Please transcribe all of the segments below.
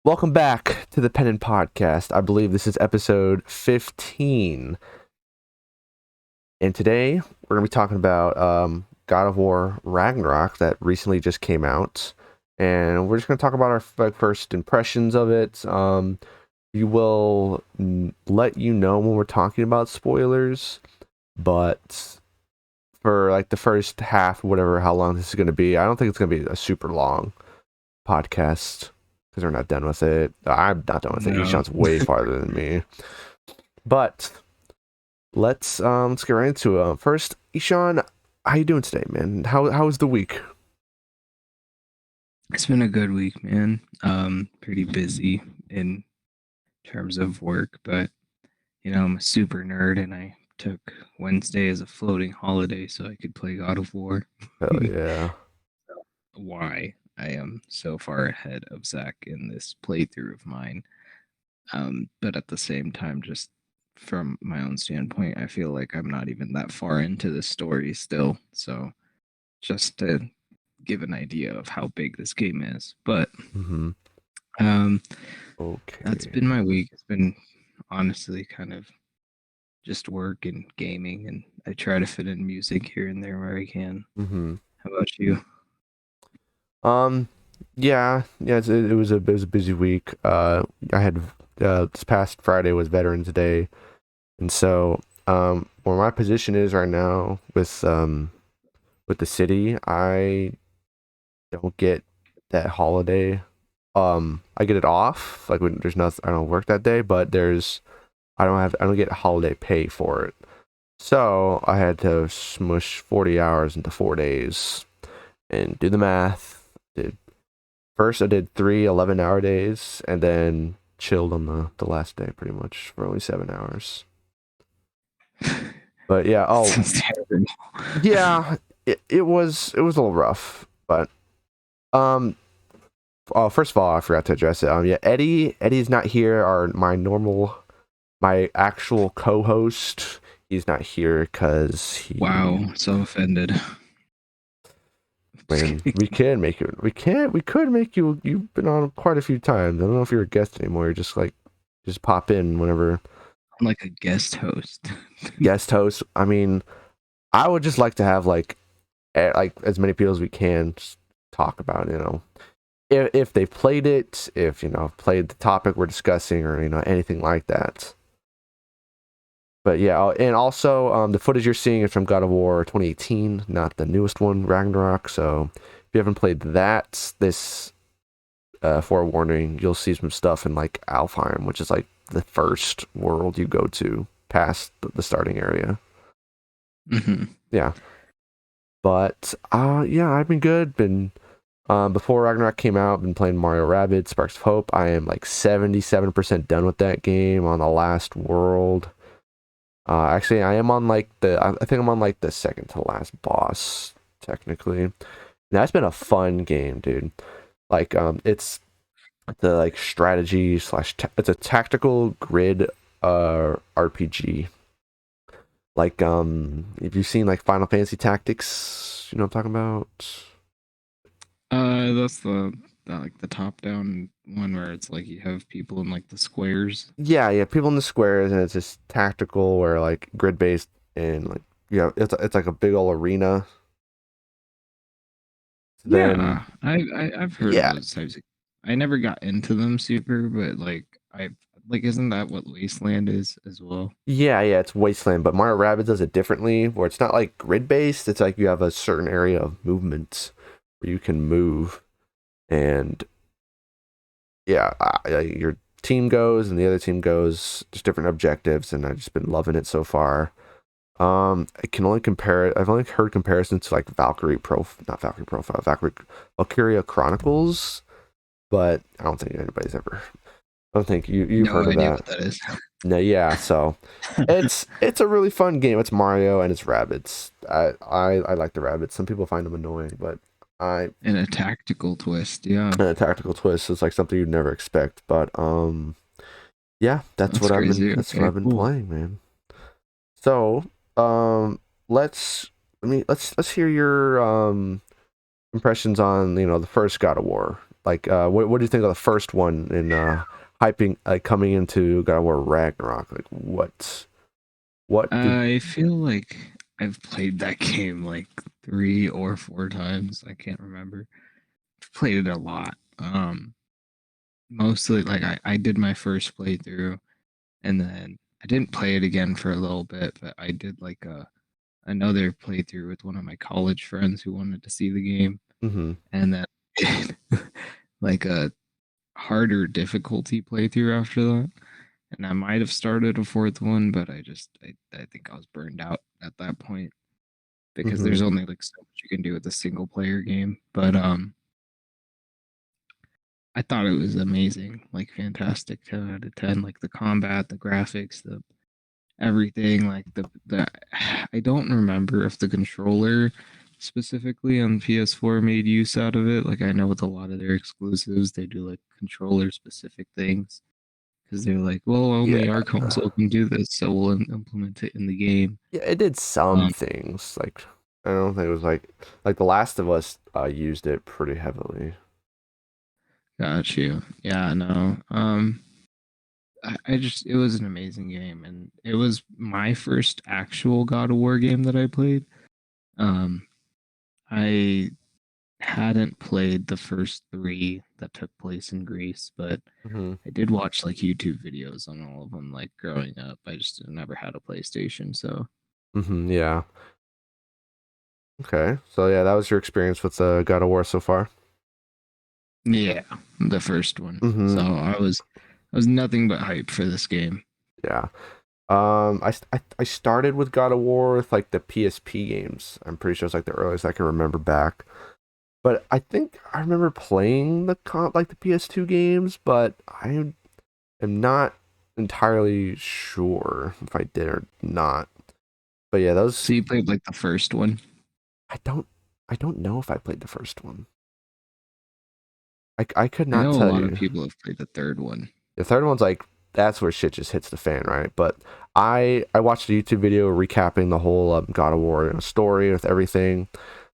Welcome back to the Pen and Podcast. I believe this is episode 15. And today we're going to be talking about God of War Ragnarok that recently just came out. And we're just going to talk about our first impressions of it. We will let you know when we're talking about spoilers. But for like the first half, whatever, how long this is going to be, I don't think it's going to be a super long podcast. Because we're not done with it. I'm not done with it. No. Ishan's way farther than me. But let's get right into it. First, Ishan, how you doing today, man? How was the week? It's been a good week, man. Pretty busy in terms of work, but I'm a super nerd and I took Wednesday as a floating holiday so I could play God of War. Hell yeah. Why I am so far ahead of Zach in this playthrough of mine. But at the same time, just from my own standpoint, I feel like I'm not even that far into the story still. So just to give an idea of how big this game is. But Mm-hmm. um that's Okay. been my week. It's been honestly kind of just work and gaming, and I try to fit in music here and there where I can. Mm-hmm. How about you? Um. Yeah. It was a busy week. I had this past Friday was Veterans Day, and so where my position is right now with the city, I don't get that holiday. I get it off. Like when there's nothing, I don't work that day, but I don't get holiday pay for it. So I had to smush 40 hours into 4 days and do the math. I did 3 11-hour days and then chilled on the last day pretty much for only 7 hours. But yeah, Sounds terrible. yeah, it was a little rough, but um oh, first of all, I forgot to address it. Yeah, Eddie's not here. My actual co-host, he's not here because Wow, so offended. Just man, kidding. we could make you. You've been on quite a few times. I don't know if you're a guest anymore. You're just pop in whenever. I'm like a guest host. Guest host. I mean, I would just like to have like as many people as we can just talk about. If they've played it, if played the topic we're discussing, or anything like that. But yeah, and also the footage you're seeing is from God of War 2018, not the newest one, Ragnarok. So if you haven't played that, this forewarning, you'll see some stuff in like Alfheim, which is like the first world you go to past the starting area. Hmm. Yeah, but yeah, I've been good. Been before Ragnarok came out, been playing Mario Rabbids Sparks of Hope. I am like 77% done with that game on the last world. Actually, I am on like I think I'm on like the second to last boss, technically. And that's been a fun game, dude. Like, it's the like strategy slash, it's a tactical grid, RPG. Like, if you've seen like Final Fantasy Tactics, you know what I'm talking about? That's like the top down one where it's like you have people in like the squares. Yeah, people in the squares, and it's just tactical, where like grid based, and like it's like a big old arena. Then Yeah, I've heard of yeah, those types of. I never got into them super, but isn't that what Wasteland is as well? yeah, it's Wasteland, but Mario Rabbids does it differently, where it's not like grid based. It's like you have a certain area of movement where you can move, and yeah, your team goes and the other team goes, just different objectives, and I've just been loving it so far. I can only compare it. I've only heard comparisons to like not Valkyrie Profile, Valkyria Chronicles, but I don't think anybody's ever. I don't think you've No heard of idea that. what that is. No, yeah. So it's a really fun game. It's Mario and it's rabbits. I like the rabbits. Some people find them annoying, but I In a tactical twist, yeah. a tactical twist is like something you'd never expect. But yeah, That's crazy. that's what Okay, I've been cool. playing, man. So let's let's hear your impressions on the first God of War. Like, what do you think of the first one in hyping, like coming into God of War Ragnarok? Like, what did? I feel like I've played that game like 3 or 4 times. I can't remember. I've played it a lot. Mostly like I did my first playthrough and then I didn't play it again for a little bit, but I did like another playthrough with one of my college friends who wanted to see the game, Mm-hmm. and then like a harder difficulty playthrough after that. And I might have started a fourth one, but I think I was burned out at that point because Mm-hmm. there's only like so much you can do with a single player game. But I thought it was amazing, like fantastic, 10 out of 10. Like the combat, the graphics, the everything. Like the I don't remember if the controller specifically on PS4 made use out of it. Like I know with a lot of their exclusives, they do like controller specific things because they're like, well, only Yeah. our console can do this, so we'll implement it in the game. Yeah, it did some Um, things. Like, I don't think it was like The Last of Us used it pretty heavily. got you. Yeah, no. I just it was an amazing game, and it was my first actual God of War game that I played. Um, I hadn't played the first three that took place in Greece, but Mm-hmm. I did watch like YouTube videos on all of them, like growing up. I just never had a PlayStation, so Mm-hmm. Yeah. Okay. So yeah, that was your experience with God of War so far. yeah, the first one. So Mm-hmm. I was nothing but hype for this game. Yeah. I started with God of War with like the PSP games. I'm pretty sure it's like the earliest I can remember back. But I think I remember playing like the PS2 games, but I am not entirely sure if I did or not. But yeah, those So you played like the first one. I don't I don't know if I played the first one. I could I not know a tell lot of you. people have played the third one. The third one's like that's where shit just hits the fan, right? But I watched a YouTube video recapping the whole God of War story with everything,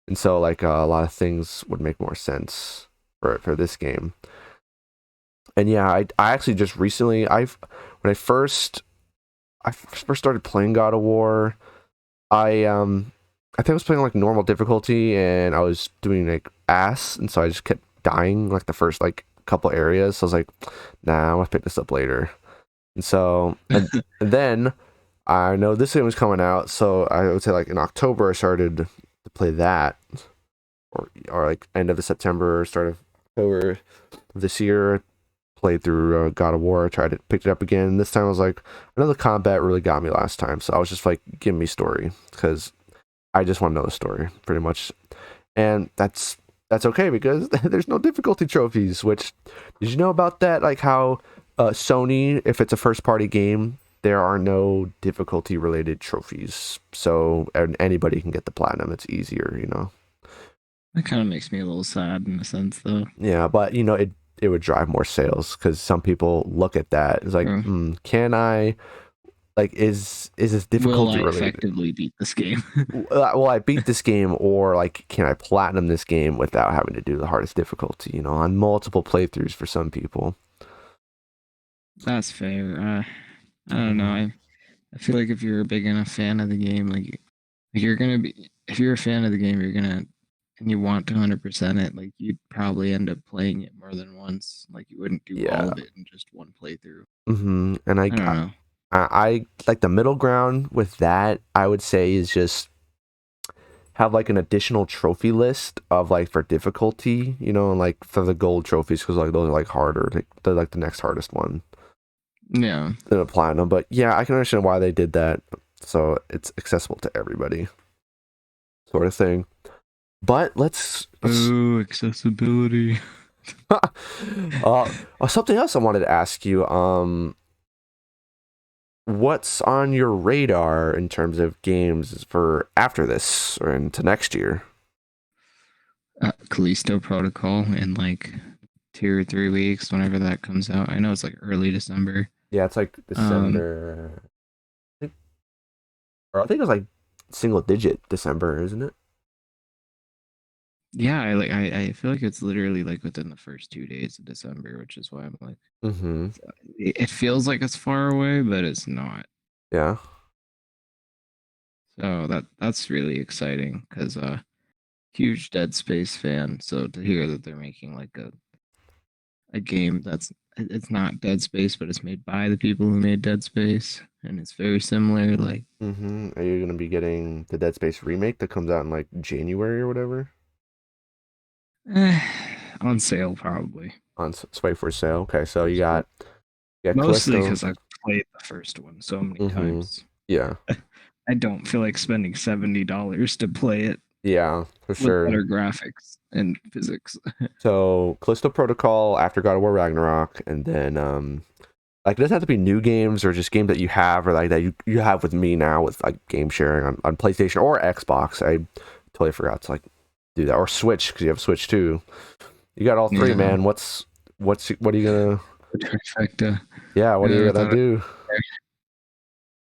and so like a lot of things would make more sense for this game. And yeah, I actually just recently when I first started playing God of War, I think I was playing like normal difficulty and I was doing like ass, and so I just kept dying like the first like couple areas. So I was like, nah, I'm gonna pick this up later. And so and then I know this game was coming out, so I would say like in October I started to play that, or like end of the September, start of October of this year. Played through God of War, tried it, picked it up again. This time I was like, I know the combat really got me last time, so I was just like, give me story because I just want to know the story pretty much, and that's okay because there's no difficulty trophies. Which did you know about that? Like how Sony, if it's a first party game, there are no difficulty related trophies, so anybody can get the platinum. It's easier, you know. That kind of makes me a little sad in a sense, though. Yeah, but you know it would drive more sales because some people look at that. It's like, True. can I like is this Will difficulty I related? effectively beat this game? Will I beat this game, or like can I platinum this game without having to do the hardest difficulty? You know, on multiple playthroughs for some people. That's fair. I don't know. Mhm. I feel like if you're a big enough fan of the game, like you're gonna be, if you're a fan of the game, you're gonna, and you want to 100% it, like you'd probably end up playing it more than once. Like you wouldn't do all Yeah. of it in just one playthrough. And I don't know. I like the middle ground with that. I would say is just have like an additional trophy list of like for difficulty, you know, and like for the gold trophies because like those are like harder. They're like the next hardest one Yeah. than a platinum. But yeah, I can understand why they did that, so it's accessible to everybody, sort of thing. But let's Oh, accessibility. something else I wanted to ask you. What's on your radar in terms of games for after this or into next year? Callisto Protocol in like 2 or 3 weeks, whenever that comes out. I know it's like early December. Yeah, it's like Um, December. I think, or I think it was like single digit December, isn't it? Yeah, I feel like it's literally like within the first 2 days of December, which is why I'm like, Mm-hmm. it feels like it's far away, but it's not. Yeah. So that's really exciting because huge Dead Space fan. So to hear that they're making like a game that's it's not Dead Space, but it's made by the people who made Dead Space, and it's very similar. Like Mm-hmm. Are you gonna be getting the Dead Space remake that comes out in like January or whatever? eh, on sale probably. Wait for sale. Okay, so you got Mostly Callisto. because I've played the first one so many Mm-hmm. times. Yeah. I don't feel like spending $70 to play it Yeah, for with sure. better graphics and physics. So Callisto Protocol after God of War Ragnarok, and then like it doesn't have to be new games or just games that you have or like that you have with me now with like game sharing on PlayStation or Xbox. I totally forgot to like do that or Switch because you have Switch too. You got all three, Yeah, man. What are you gonna? the trifecta. Yeah, what are you I gonna thought. do?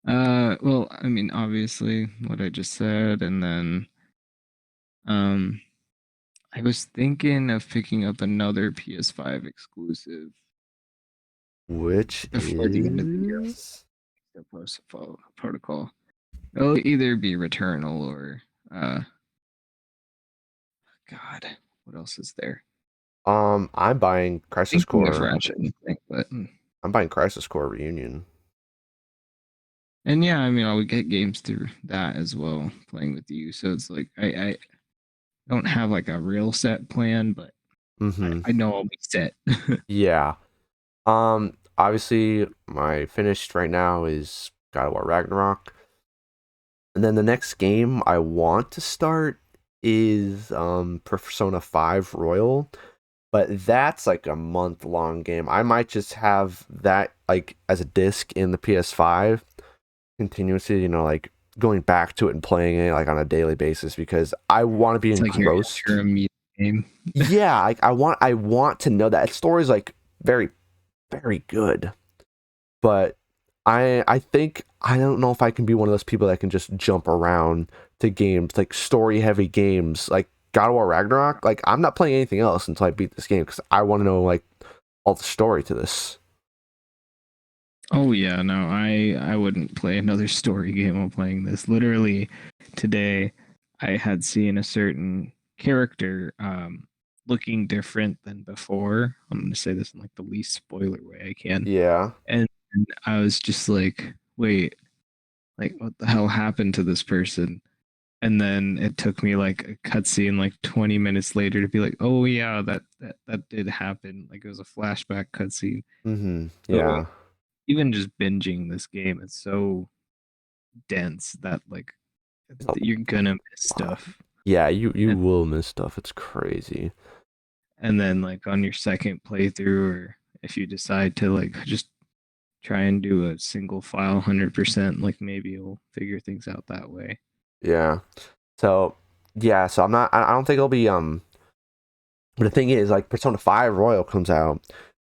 Well, I mean, obviously, what I just said, and then, um, I was thinking of picking up another PS5 exclusive Which before the end of the year. is The post protocol. It'll either be Returnal or, uh, God, what else is there? I'm buying Crisis Thinking of Core. Ratchet and Clank, but I'm buying Crisis Core Reunion. and yeah, I mean, I would get games through that as well, playing with you. So it's like I don't have like a real set plan, but Mm-hmm. I know I'll be set. Yeah. Obviously, my finished right now is God of War Ragnarok, and then the next game I want to start is Persona 5 Royal, but that's like a month-long game. I might just have that like as a disc in the PS5 continuously, like going back to it and playing it like on a daily basis because I want to be It's like your engrossed. interim game. Yeah, like I want to know that story's like very very good. But I think I don't know if I can be one of those people that can just jump around to games like story heavy games like God of War Ragnarok. Like I'm not playing anything else until I beat this game because I want to know like all the story to this. Oh yeah, no, I wouldn't play another story game while playing this. Literally today I had seen a certain character looking different than before. I'm gonna say this in like the least spoiler way I can. Yeah. And I was just like, wait, like what the hell happened to this person? And then it took me like a cutscene like 20 minutes later to be like, oh yeah, that did happen. Like it was a flashback cutscene. Mm-hmm. So Yeah. even just binging this game, it's so dense that like It's a you're gonna miss lot. stuff. Yeah, you And will miss stuff. It's crazy. and then like on your second playthrough, or if you decide to like just try and do a single file 100%, like maybe you'll figure things out that way. Yeah. So yeah, so I don't think it'll be but the thing is like Persona 5 Royal comes out.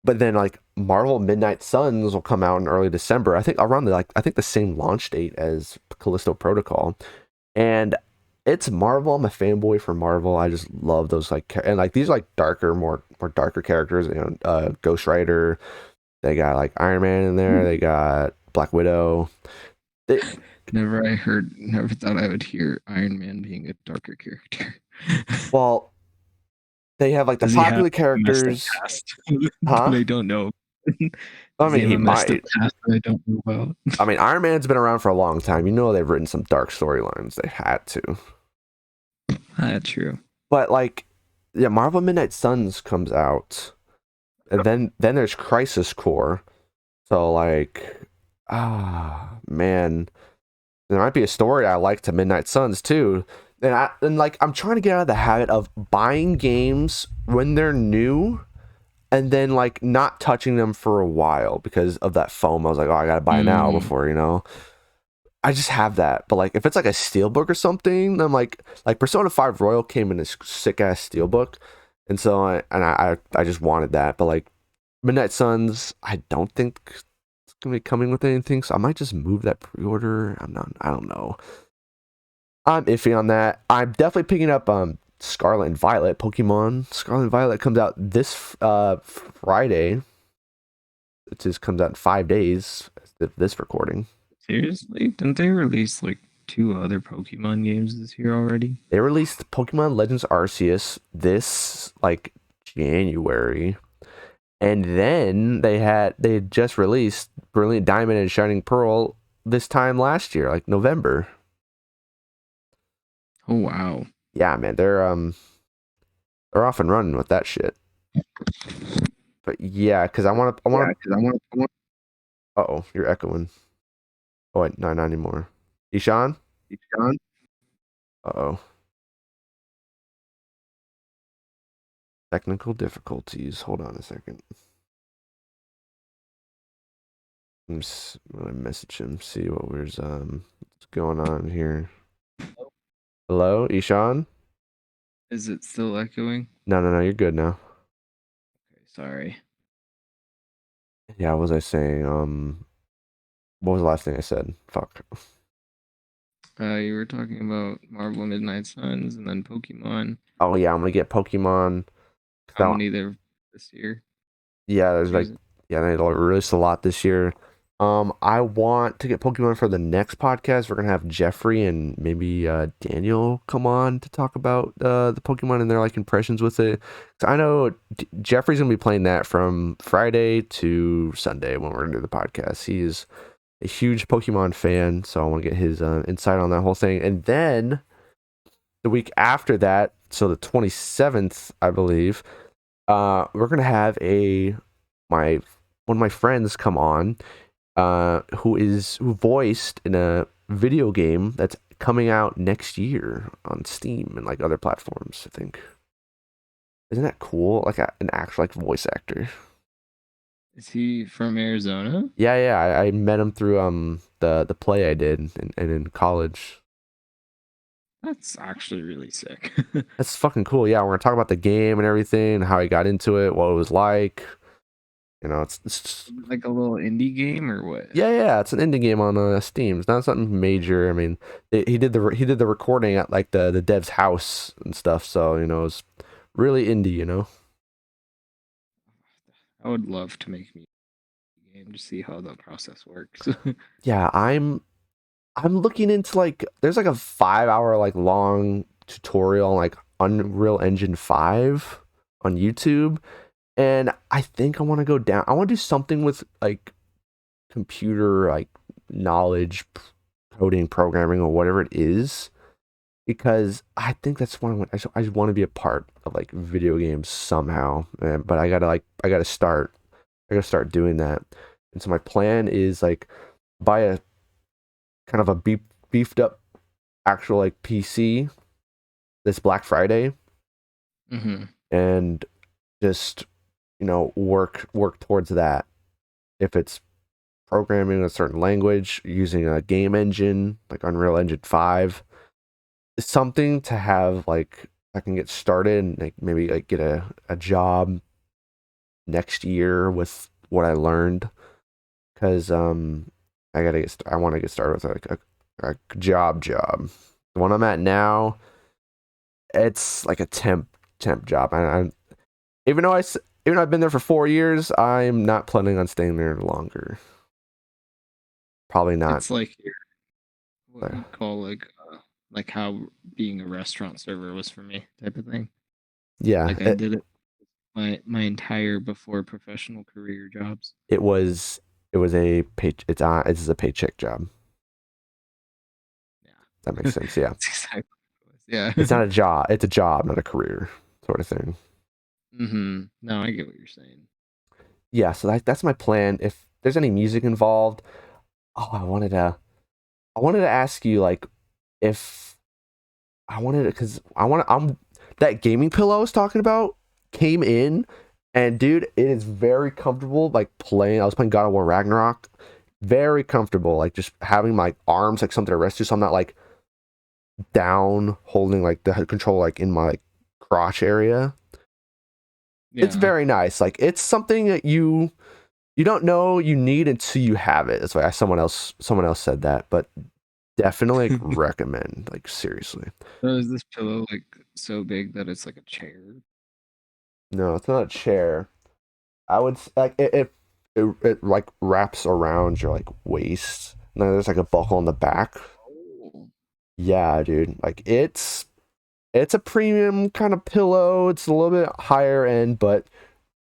But then like Marvel Midnight Suns will come out in early December. I think around I think the same launch date as Callisto Protocol. And it's Marvel. I'm a fanboy for Marvel. I just love those and like these are like darker, more darker characters. Ghost Rider. They got like Iron Man in there. They got Black Widow. They, Never thought I would hear Iron Man being a darker character. well, they have like the Does he have popular a messed up characters, past huh? that I don't know? I Does he mean, have he a messed up might. past that I don't know about? I mean, Iron Man's been around for a long time. They've written some dark storylines. They had to. True. But like, yeah, Marvel Midnight Suns comes out, and then there's Crisis Core. So like, man, there might be a story I like to Midnight Suns too. And like I'm trying to get out of the habit of buying games when they're new and then like not touching them for a while because of that foam. I was like, oh, I gotta buy now Mm, before I just have that. But like if it's like a steelbook or something, I'm like Persona 5 Royal came in this sick ass steelbook. And so I just wanted that. But like Midnight Suns, I don't think it's gonna be coming with anything, so I might just move that pre-order. I don't know. I'm iffy on that. I'm definitely picking up Scarlet and Violet, Pokemon Scarlet and Violet comes out this Friday. It just comes out in 5 days. This recording. Seriously? Didn't they release like two other Pokemon games this year already? They released Pokemon Legends Arceus this like January, and then they had just released Brilliant Diamond and Shining Pearl this time last year, like November. Oh wow. Yeah, man, they're off and running with that shit. But yeah, because I Yeah, want because I want to. Oh, you're echoing. Oh wait, no, not anymore. Ishan. to John. Oh, technical difficulties. Hold on a second. I'm gonna message him, see what's going on here. Hello, Ishan? Is it still echoing? No, no, no, you're good now. Okay, sorry. Yeah, what was I saying? What was the last thing I said? Fuck. You were talking about Marvel Midnight Suns and then Pokemon. Oh yeah, I'm gonna get Pokemon. How So, many there this year? yeah, there's like, Season. yeah, they released a lot this year. I want to get Pokemon for the next podcast. We're gonna have Jeffrey and maybe Daniel come on to talk about the Pokemon and their like impressions with it. So I know Jeffrey's gonna be playing that from Friday to Sunday when we're gonna do the podcast. He's a huge Pokemon fan, so I want to get his insight on that whole thing. And then the week after that, so the 27th, I believe, we're gonna have my one of my friends come on, who voiced in a video game that's coming out next year on Steam and like other platforms. I think, isn't that cool? Like an actual like voice actor. Is he from Arizona? Yeah, yeah. I met him through the play I did in college. That's actually really sick. That's fucking cool. Yeah, we're gonna talk about the game and everything, how he got into it, what it was like. It's Like a little indie game or what? yeah, yeah. It's an indie game on Steam. It's not something major. I mean, he did the recording at like the dev's house and stuff. So it's really indie. I would love to make me a game to see how the process works. Yeah, I'm looking into like there's like a 5 hour like long tutorial on like Unreal Engine 5 on YouTube. And I think I want to go down. I want to do something with like computer like knowledge, coding, programming, or whatever it is, because I think that's one. I just want to be a part of like video games somehow. But I gotta start doing that. And so my plan is like buy a kind of a beefed up actual like PC this Black Friday hmm and just work towards that. If it's programming a certain language using a game engine like Unreal Engine 5, something to have like I can get started and like maybe like get a job next year with what I learned, because I want to get started with like a job. The one I'm at now, it's like a temp job. Even though even though I've been there for 4 years, I'm not planning on staying there longer. Probably not. It's like what But you'd call like how being a restaurant server was for me type of thing. yeah, Like I did it my entire before professional career jobs. it was it's a paycheck job. That Yeah. makes sense. Yeah, That's exactly what it it's was. not a job. It's a job, not a career sort of thing. Yeah. No, I get what you're saying. Yeah, so that's my plan. If there's any music involved, oh, I wanted to ask you like if I wanted to, because I'm that gaming pillow I was talking about came in, and dude, it is very comfortable. Like playing, I was playing God of War Ragnarok, very comfortable. Like just having my arms like something to rest to, so I'm not like down holding like the control like in my like, crotch area. It's Yeah. very nice. Like it's something that you don't know you need until you have it. That's why someone else said that. But definitely like recommend. Like seriously. So is this pillow like so big that it's like a chair? No, it's not a chair. I would like it like wraps around your like waist. And then there's like a buckle on the back. Oh. Yeah, dude. Like it's a premium kind of pillow. It's a little bit higher end, but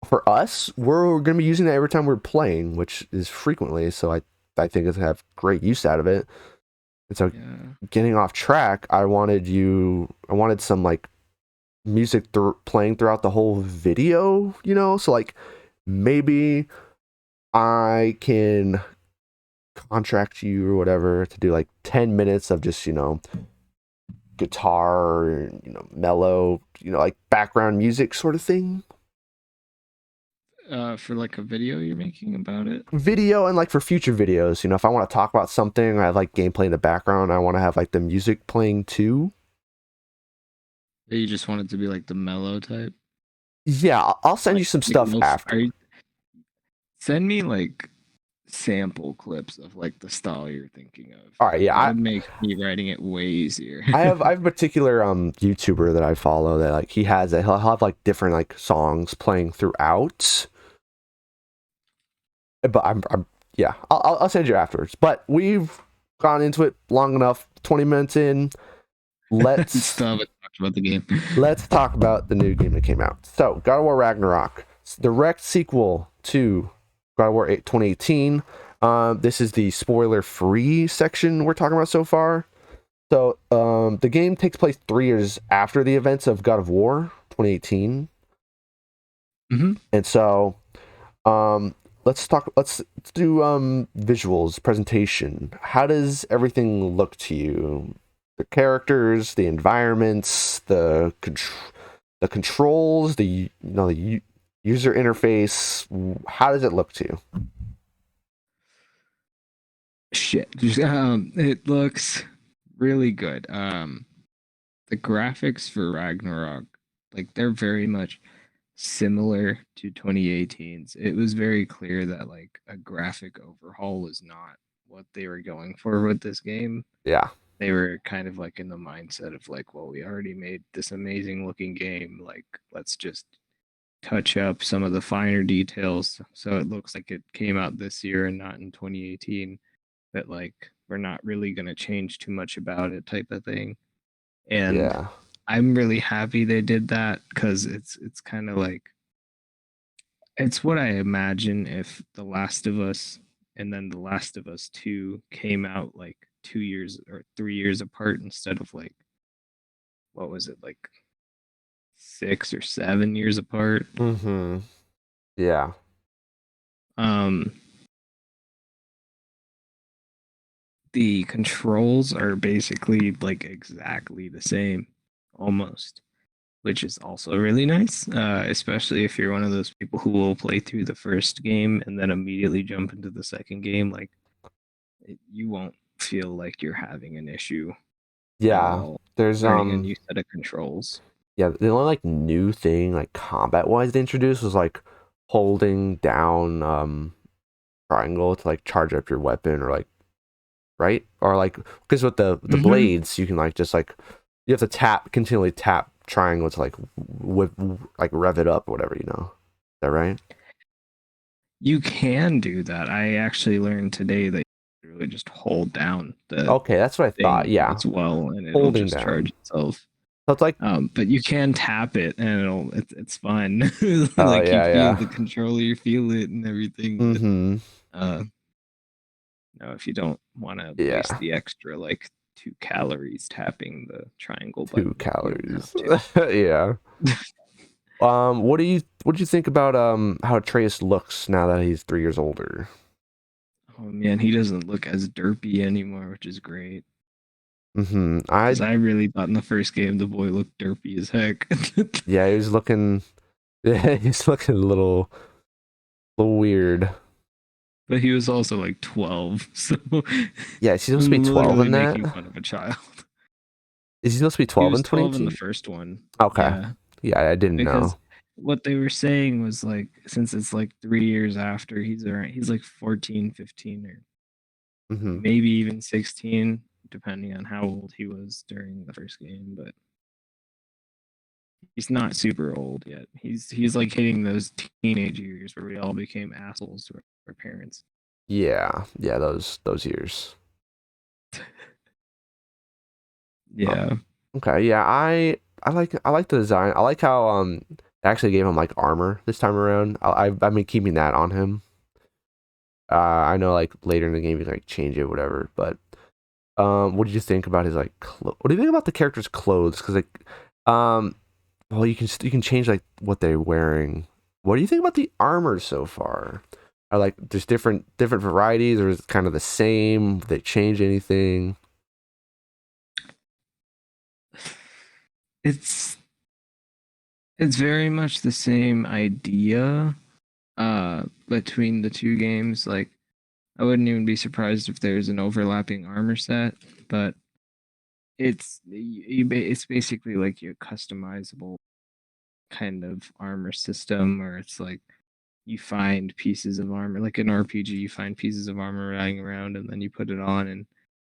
for us, we're gonna be using that every time we're playing, which is frequently. So I think it's gonna have great use out of it. And so Yeah. getting off track, I wanted some like music playing throughout the whole video, you know? So like maybe I can contract you or whatever to do like 10 minutes of just, guitar, mellow, like background music sort of thing. For like a video you're making about it? Video and like for future videos, if I want to talk about something, I have like gameplay in the background, I want to have like the music playing too. Or you just want it to be like the mellow type? Yeah, I'll send you Like some like stuff most after. are you, send me like sample clips of like the style you're thinking of. All right, yeah, That would make me writing it way easier. I have a particular YouTuber that I follow that like he has it. He'll have like different like songs playing throughout. But I'm yeah, I'll send you afterwards. But we've gone into it long enough. 20 minutes in. Let's Still haven't talked about the game. let's talk about the new game that came out. So God of War Ragnarok, it's the direct sequel to God of War 8, 2018. This is the spoiler-free section we're talking about so far. So the game takes place 3 years after the events of God of War 2018, Mm-hmm. and so um, let's do visuals presentation. How does everything look to you? The characters, the environments, the controls, the user interface. How does it look to you? Shit. It looks really good. The graphics for Ragnarok, like they're very much similar to 2018's. It was very clear that like a graphic overhaul was not what they were going for with this game. Yeah, They were kind of like in the mindset of like, well, we already made this amazing looking game. Like, let's just touch up some of the finer details so it looks like it came out this year and not in 2018. But like, we're not really going to change too much about it, type of thing. And yeah, I'm really happy they did that because it's kind of like it's what I imagine if The Last of Us and then The Last of Us 2 came out like 2 years or 3 years apart instead of like what was it like 6 or 7 years apart. mm-hmm, yeah, Um, the controls are basically like exactly the same, almost, which is also really nice. Especially if you're one of those people who will play through the first game and then immediately jump into the second game. Like you won't feel like you're having an issue at yeah. all There's learning a new set of controls. yeah, the only like new thing like combat wise they introduced was like holding down triangle to like charge up your weapon or like right or like because with the Mm-hmm. blades you can like just like you have to continually tap triangle to like whip like rev it up or whatever, is that right? You can do that. I actually learned today that you really just hold down the Okay, that's what I thought. thing Yeah, as well, and it'll holding just charge down, itself. so it's like But you can tap it, and it's fun. oh Like you yeah, feel yeah, the controller, you feel it, and everything. But mm-hmm, uh, no, if you don't want to waste yeah, the extra like 2 calories tapping the triangle button, you don't have 2 calories. to. Yeah. What do you think about how Atreus looks now that he's 3 years older? Oh man, he doesn't look as derpy anymore, which is great. Mm-hmm. Because I really thought in the first game the boy looked derpy as heck. Yeah, he was looking yeah, he's looking a little weird. But he was also like 12, so Yeah, is he supposed to be 12 literally in that? making fun of a child. Is he supposed to be He 12 was in 12 in the 2018? first one. Okay. Yeah, Yeah, I didn't because know. what they were saying was like since it's like 3 years after he's like 14, 15 or Mm-hmm. maybe even 16. depending on how old he was during the first game, but he's not super old yet. He's like hitting those teenage years where we all became assholes to our parents. Yeah, yeah, those years. Uh, Yeah. okay, yeah, I like the design. I like how they actually gave him like armor this time around. I've been keeping that on him. I know like later in the game you can like change it, whatever. But what did you think about his like? What do you think about the character's clothes? Because like, um, well, you can change like what they're wearing. What do you think about the armor so far? Are like there's different varieties, or is it kind of the same? Did they change anything? It's it's very much the same idea between the two games. Like I wouldn't even be surprised if there's an overlapping armor set, but it's basically like your customizable kind of armor system where it's like you find pieces of armor like an RPG, you find pieces of armor lying around and then you put it on and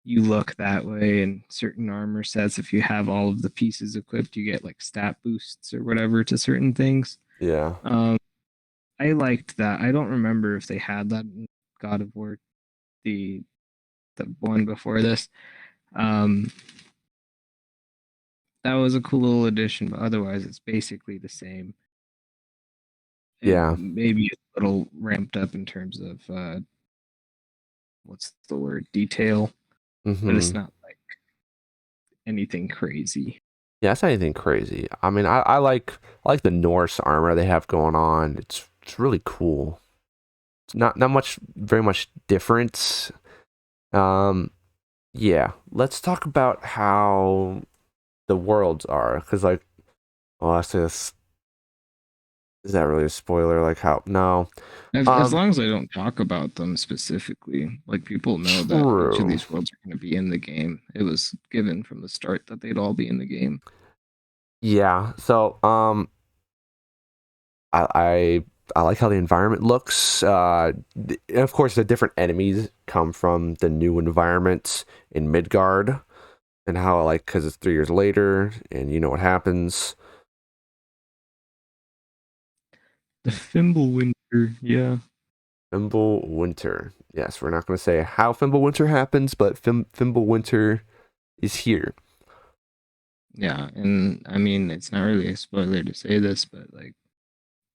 you look that way. And certain armor sets, if you have all of the pieces equipped, you get like stat boosts or whatever to certain things. Yeah, um I liked that. I don't remember if they had that in God of War, the the one before this. um that was a cool little addition, but otherwise it's basically the same. It yeah. maybe a little ramped up in terms of what's the word, detail, but it's Mm-hmm. not like anything crazy. Yeah, it's not anything crazy. I mean, I like the Norse armor they have going on. It's really cool. It's not much, very much difference. Um, yeah. Let's talk about how the worlds are, because like, well, I say this. Is that really a spoiler? Like how? No. As Um, long as I don't talk about them specifically, like people know that each of true. these worlds are going to be in the game. It was given from the start that they'd all be in the game. Yeah. So, I I, I like how the environment looks. And of course, the different enemies come from the new environments in Midgard, and how like because it's 3 years later, and you know what happens. The Fimbulwinter, yeah. Fimbulwinter. Yes, we're not going to say how Fimbulwinter happens, but Fimbulwinter is here. Yeah, and I mean it's not really a spoiler to say this, but like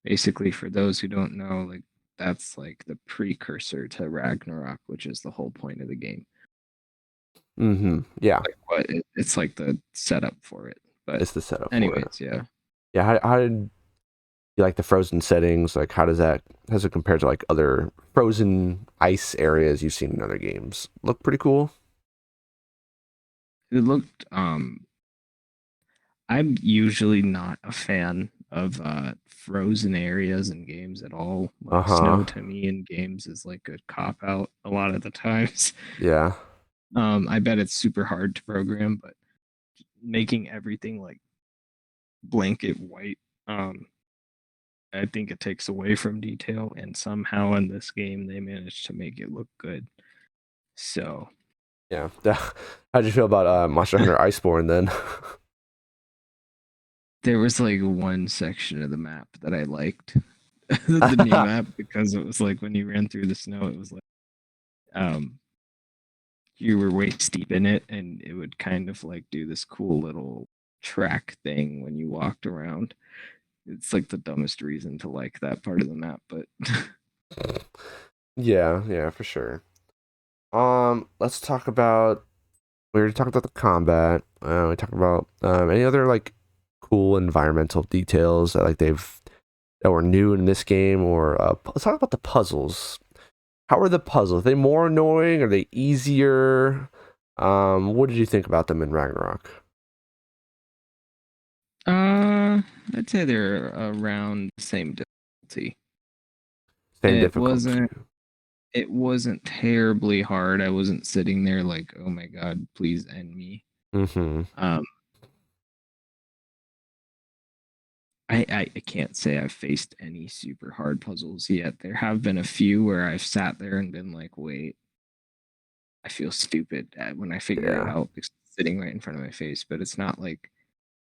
basically for those who don't know, like that's like the precursor to Ragnarok, which is the whole point of the game. Mm-hmm. Yeah, Like it's like the setup for it. But it's the setup for it. anyways, yeah. Yeah, how did you like the frozen settings? Like, how's it compared to like other frozen ice areas you've seen in other games? Look pretty cool. It looked I'm usually not a fan of frozen areas in games at all. Uh Like huh. snow to me in games is like a cop out a lot of the times. Yeah. I bet it's super hard to program, but making everything like blanket white, um, I think it takes away from detail, and somehow in this game they managed to make it look good. So Yeah. How'd you feel about Monster Hunter Iceborne then? there was like one section of the map that I liked, the new map, because it was like when you ran through the snow, it was like um you were waist deep in it, and it would kind of like do this cool little track thing when you walked around. It's like the dumbest reason to like that part of the map, but Yeah, yeah, for sure. Let's talk about. We already talked about the combat. We talked about any other like cool environmental details that like they've that were new in this game, or let's talk about the puzzles. How are the puzzles? Are they more annoying? Are they easier? What did you think about them in Ragnarok? uh, I'd say they're around the same difficulty. Same It difficulty. wasn't it wasn't terribly hard. I wasn't sitting there like, oh my god, please end me. Mm-hmm. Um, I can't say I've faced any super hard puzzles yet. There have been a few where I've sat there and been like, wait. I feel stupid when I figure it Yeah. out because it's sitting right in front of my face. But it's not like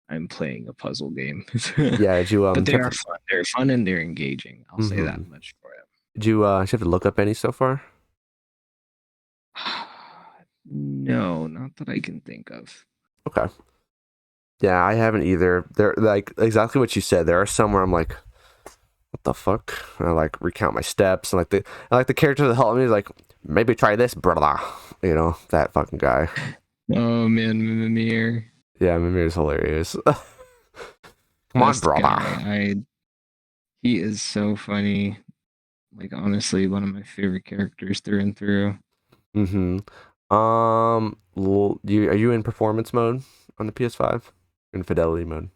I'm playing a puzzle game. Yeah, But did they you are have to, fun. They're fun and they're engaging. I'll say mm-hmm. that much for Did you have to look up any so far? it. No, not that I can think of. Okay. Yeah, I haven't either. They're like exactly what you said. There are some where I'm like, what the fuck? And I like recount my steps and the character that helped me is like, maybe try this, brother. You know, that fucking guy. Oh man, Mimir, Yeah, Mimir is hilarious. Come on, best brother. guy. He is so funny. Like honestly, one of my favorite characters through and through. Mm-hmm. Are you in performance mode on the PS5? In fidelity mode?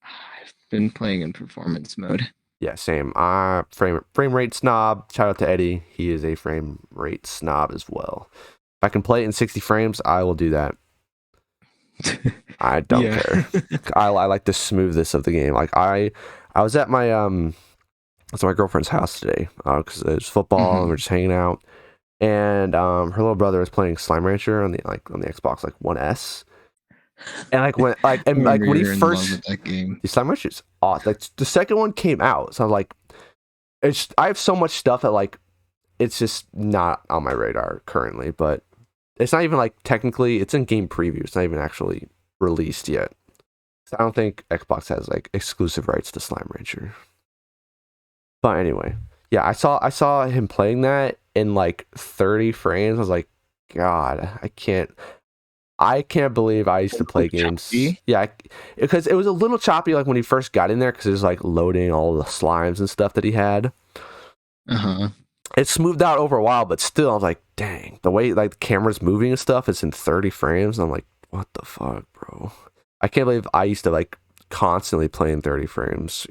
I've been playing in performance mode. Yeah, same. Frame rate snob. Shout out to Eddie. He is a frame rate snob as well. If I can play it in 60 frames, I will do that. I don't Yeah. care. I like the smoothness of the game. I was at my girlfriend's house today because it was football and we're Hmm. just hanging out. And her little brother was playing Slime Rancher on the Xbox like One S. And I remember when he you're in love first with that game. the Slime Rancher's awesome. Like the second one came out, so I'm like, I have so much stuff that like it's just not on my radar currently. But it's not even like technically it's in game preview. It's not even actually released yet. I don't think Xbox has like exclusive rights to Slime Rancher. But anyway, yeah, I saw him playing that in like 30 frames. I was like, God, I can't believe I used to play games. Choppy. Yeah, because it was a little choppy like when he first got in there because it was like loading all the slimes and stuff that he had. Uh-huh. It smoothed out over a while, but still, I was like, dang, the way like the camera's moving and stuff, it's in 30 frames. And I'm like, what the fuck, bro? I can't believe I used to like constantly play in 30 frames.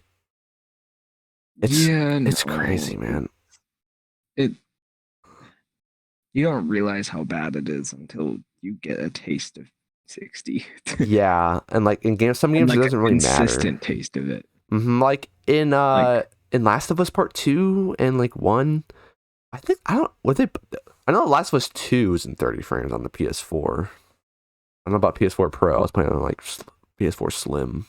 It's Yeah, it's no. crazy, man. It you don't realize how bad it is until you get a taste of 60. Yeah, and like in games, some And games it like doesn't a really matter. consistent taste of it. Like Like in Last of Us Part Two and like one, I think I don't what they. I know Last of Us Two is in 30 frames on the PS4. I don't know about PS4 Pro. I was playing on like PS4 Slim,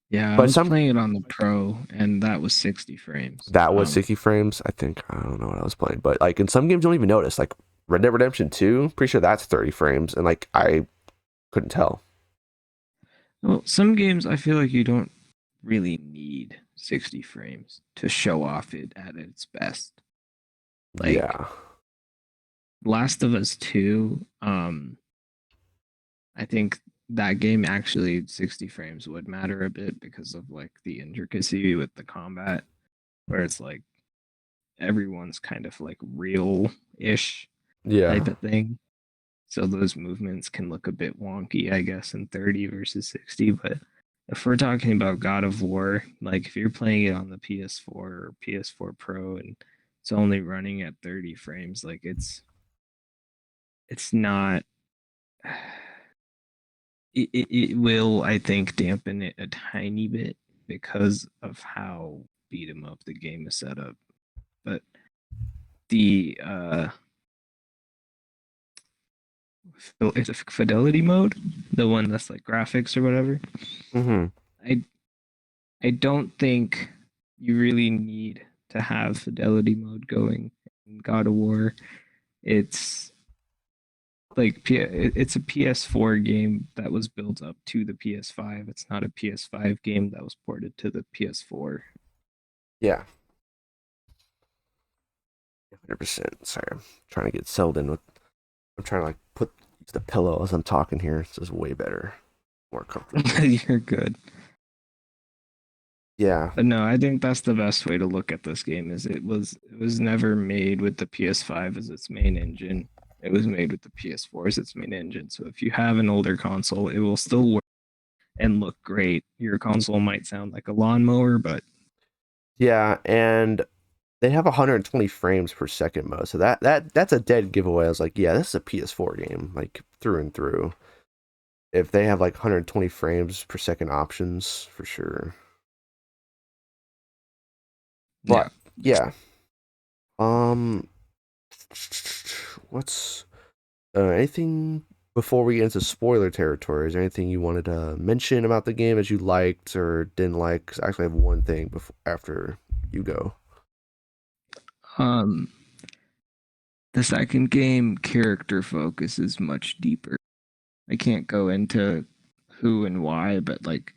yeah, I but was some playing it on the Pro and that was 60 frames. that was 60 frames. I think I don't know what I was playing, but like in some games you don't even notice. Like Red Dead Redemption Two, pretty sure that's 30 frames, and like I couldn't tell. Well, some games I feel like you don't really need 60 frames to show off it at its best. Like Yeah, Last of Us 2, I think that game actually 60 frames would matter a bit because of like the intricacy with the combat where it's like everyone's kind of like real-ish type yeah, of thing. So those movements can look a bit wonky, I guess, in 30 versus 60. But if we're talking about God of War, like if you're playing it on the PS4 or PS4 Pro and it's only running at 30 frames, like it's not it will, I think, dampen it a tiny bit because of how beat 'em up the game is set up. But the is it fidelity mode, the one that's like graphics or whatever. hmm I I don't think you really need to have fidelity mode going in God of War. It's it's a PS4 game that was built up to the PS5. It's not a PS5 game that was ported to the PS4. yeah. 100%. Sorry, I'm trying to get settled in with. I'm trying to like use the pillow as I'm talking here. This is way better, more comfortable. You're good. Yeah, But no, I think that's the best way to look at this game is it was never made with the PS5 as its main engine. It was made with the PS4 as its main engine. So if you have an older console, it will still work and look great. Your console might sound like a lawnmower, but yeah, and they have 120 frames per second mode, so that's a dead giveaway. I was like, yeah, this is a PS4 game, like through and through. If they have like 120 frames per second options, for sure. yeah. But yeah, um, what's anything before we get into spoiler territory? Is there anything you wanted to mention about the game that you liked or didn't like? 'Cause I actually have one thing before after you go. Um, the second game character focus is much deeper. I can't go into who and why, but like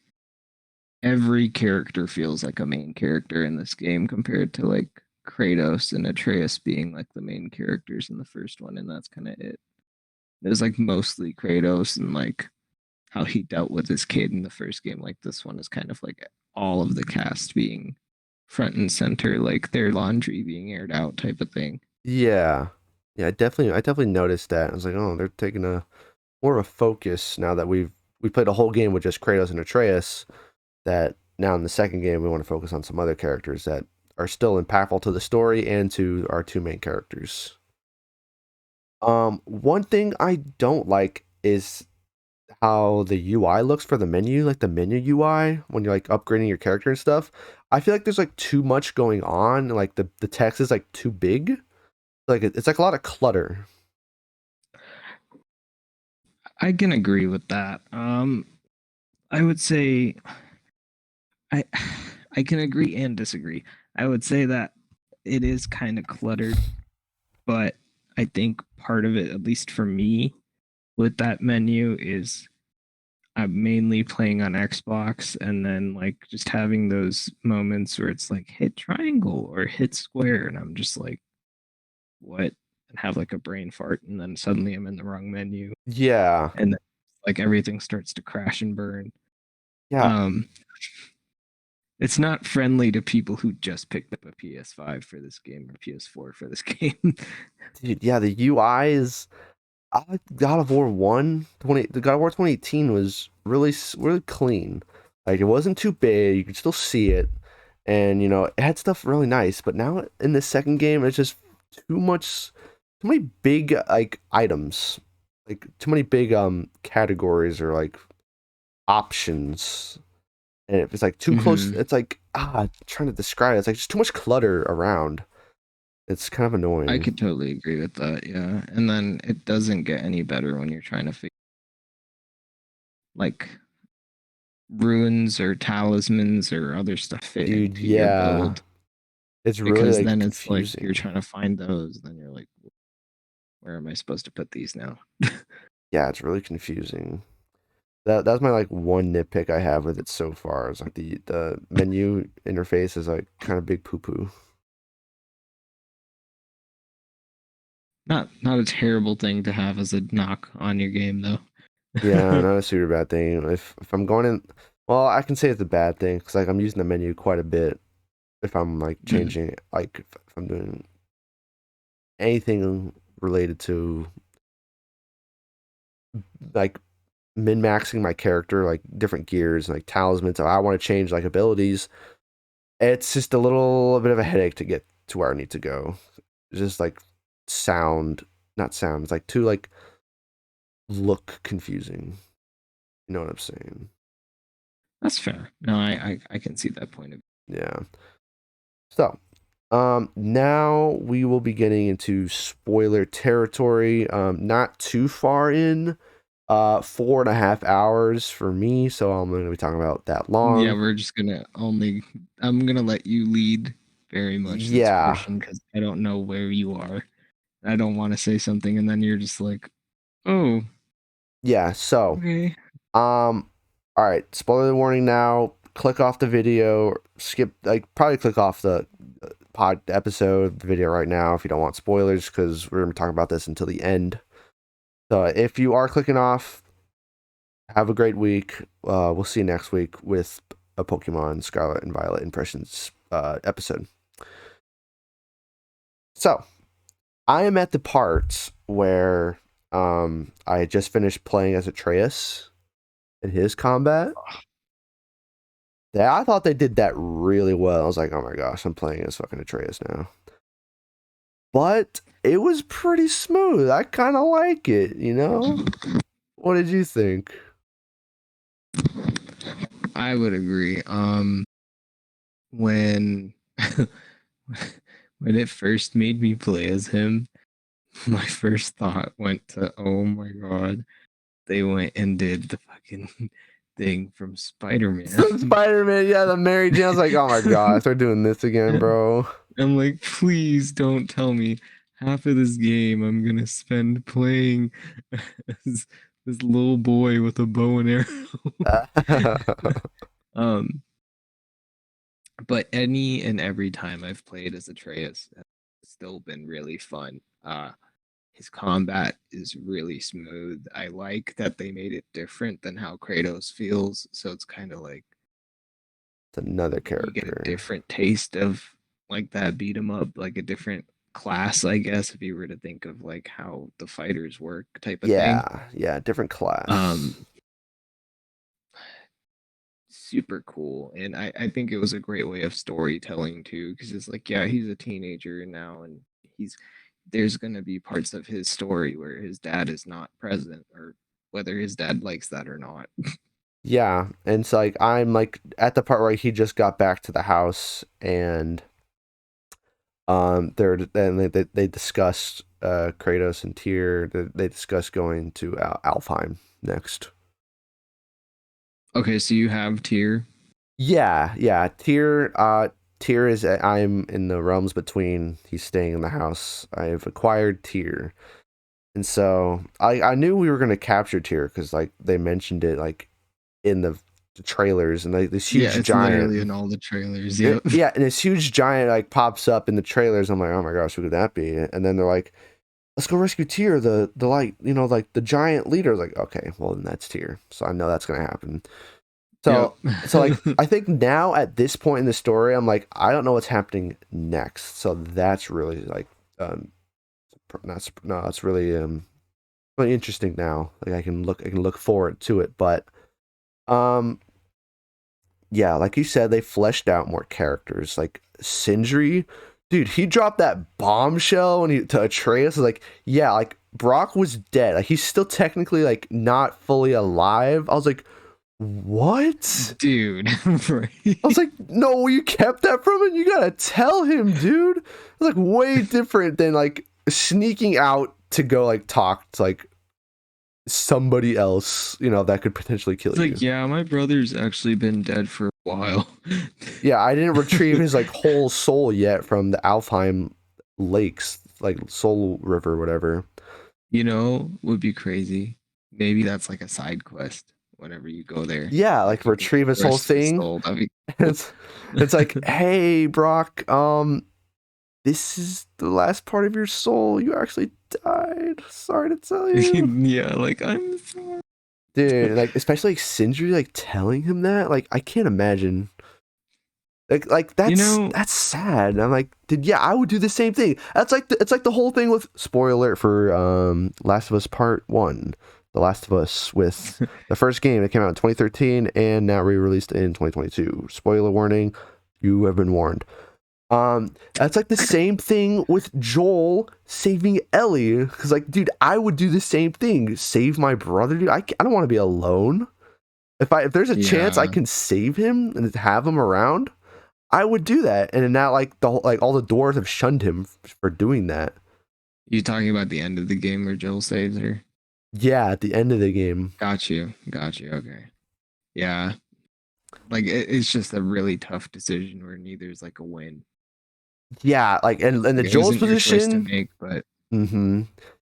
every character feels like a main character in this game compared to like Kratos and Atreus being like the main characters in the first one, and that's kind of it. It was like mostly Kratos and like how he dealt with his kid in the first game. Like this one is kind of like all of the cast being front and center, like their laundry being aired out type of thing. Yeah. Yeah, I definitely noticed that. I was like, oh, they're taking a more of a focus now that we played a whole game with just Kratos and Atreus, that now in the second game we want to focus on some other characters that are still impactful to the story and to our two main characters. One thing I don't like is how the UI looks for the menu, like the menu UI when you're like upgrading your character and stuff. I feel like there's like too much going on, like the text is like too big. Like it's like a lot of clutter. I can agree with that. I would say I I can agree and disagree. I would say that it is kind of cluttered, but I think part of it, at least for me, with that menu is I'm mainly playing on Xbox and then like just having those moments where it's like hit triangle or hit square and I'm just like what and have like a brain fart and then suddenly I'm in the wrong menu Yeah. and then like everything starts to crash and burn. Yeah. Um it's not friendly to people who just picked up a PS5 for this game or PS4 for this game. Dude, yeah, the UI is I like God of War 1, the God of War 2018 was really clean. Like it wasn't too big, you could still see it. And it had stuff really nice, but now in the second game it's just too much too many big like items. Like too many big categories or like options. And if it's like too close, hmm it's like trying to describe it. It's like just too much clutter around. It's kind of I annoying. could totally agree with that, yeah. And then it doesn't get any better when you're trying to figure like runes or talismans or other stuff fit Dude, into your yeah. build It's really because like then it's like you're confusing. trying to find those then you're like where am I supposed to put these now? Yeah, it's really confusing. That's my like one nitpick I have with it so far. Is like the menu interface is like kind of big poo poo. Not a terrible thing to have as a knock on your game though. Yeah, not a super bad thing. If I'm going in, well, I can say it's a bad thing because like I'm using the menu quite a bit. If I'm like Mm. changing, like if I'm doing anything related to like min maxing my character, like different gears and like talismans, if I want to change like abilities, it's just a little bit of a headache to get to where I need to go. It's just like sound, not sound. It's like too like look confusing. You know what I'm saying? That's fair. No, I can see that point of Yeah. So, now we will be getting into spoiler territory. Not too far in. 4.5 hours for me, so I'm going to be talking about that view. Yeah, long. we're just gonna only I'm gonna let you lead very much this Yeah, portion because I don't know where you are. I don't want to say something and then you're just like, oh, yeah. So, okay. um, all right. Spoiler warning now. Click off the video. Skip. Like, probably click off the pod episode, the video right now if you don't want spoilers, because we're gonna be talking about this until the end. So, if you are clicking off, have a great week. We'll see you next week with a Pokemon Scarlet and Violet impressions episode. So, I am at the part where I had just finished playing as Atreus in his combat. Yeah, I thought they did that really well. I was like, oh my gosh, I'm playing as fucking Atreus now. But it was pretty smooth. I kind of like it, you know? What did you think? I would agree. When when it first made me play as him, my first thought went to, oh my god, they went and did the fucking thing from So Spider-Man. Spider-Man, yeah, the Mary Jane. I was like, oh my gosh, they're doing this again, bro. I'm like, please don't tell me half of this game I'm gonna spend playing as this little boy with a bow and arrow. um, but any and every time I've played as Atreus, it's still been really fun. His combat is really smooth. I like that they made it different than how Kratos feels, so it's kind of like It's another you get a character. different taste of like that beat 'em up, like a different class, I guess, if you were to think of like how the fighters work type of thing. Yeah, yeah, different class. Um, super cool. And I think it was a great way of storytelling too, because it's like, yeah, he's a teenager now and he's there's gonna be parts of his story where his dad is not present or whether his dad likes that or not. Yeah, and it's like I'm like at the part where he just got back to the house, and they discussed Kratos and Tyr. They discussed going to Alfheim next. Okay, so you have tier. Yeah, yeah. Tyr is I'm in the realms between. He's staying in the house. I've acquired Tyr, and so I knew we were gonna capture Tyr because like they mentioned it like in the trailers, and like this Yeah, huge it's literally giant. in all the trailers. Yep. Yeah, and this huge giant like pops up in the trailers. I'm like, oh my gosh, who could that be? And then they're like, let's go rescue Tyr, the like like the giant leader. Like, okay, well then that's Tyr, so I know that's gonna happen. Yep. So like I think now at this point in the story, I'm like, I don't know what's happening next. So that's really like um not no, it's really interesting now. Like I can look forward to it, but um yeah, like you said, they fleshed out more characters. Like Sindri, dude, he dropped that bombshell when he to Atreus. Like, yeah, like Brock was dead. Like he's still technically like not fully alive. I was like, what? Dude, I was right? like, no, you kept that from him. You gotta tell him, dude. It's like way different than like sneaking out to go like talk to like somebody else, that could potentially kill It's like, you. yeah, my brother's actually been dead for a while. Yeah, I didn't retrieve his like whole soul yet from the Alfheim lakes, like Soul River, whatever. Would be crazy. Maybe that's like a side quest whenever you go there. Yeah, like Like you can get retrieve his the whole rest of his thing. soul. That'd be It's it's like, hey Brock, this is the last part of your soul. You actually died. Sorry to tell you. yeah, like I'm sorry. Dude, like especially like Sindri like telling him that, like I can't imagine. Like You that's know, that's sad. And I'm like, dude, yeah, I would do the same thing. That's like it's like the whole thing with spoiler alert for Last of Us Part 1. The Last of Us with the first game that came out in 2013 and now re-released in 2022. Spoiler warning, you have been warned. That's like the same thing with Joel saving Ellie. Cause like, dude, I would do the same thing. Save my brother, dude. I don't want to be alone. If there's a chance I yeah. can save him and have him around, I would do that. And now like all the doors have shunned him for doing that. You talking about the end of the game where Joel saves her? Yeah, at the end of the game. Got you. Got you. Okay. Yeah. Like it's just a really tough decision where neither's like a win. Yeah, like and the Like it Joel's wasn't your choice to position. make, but Mm-hmm.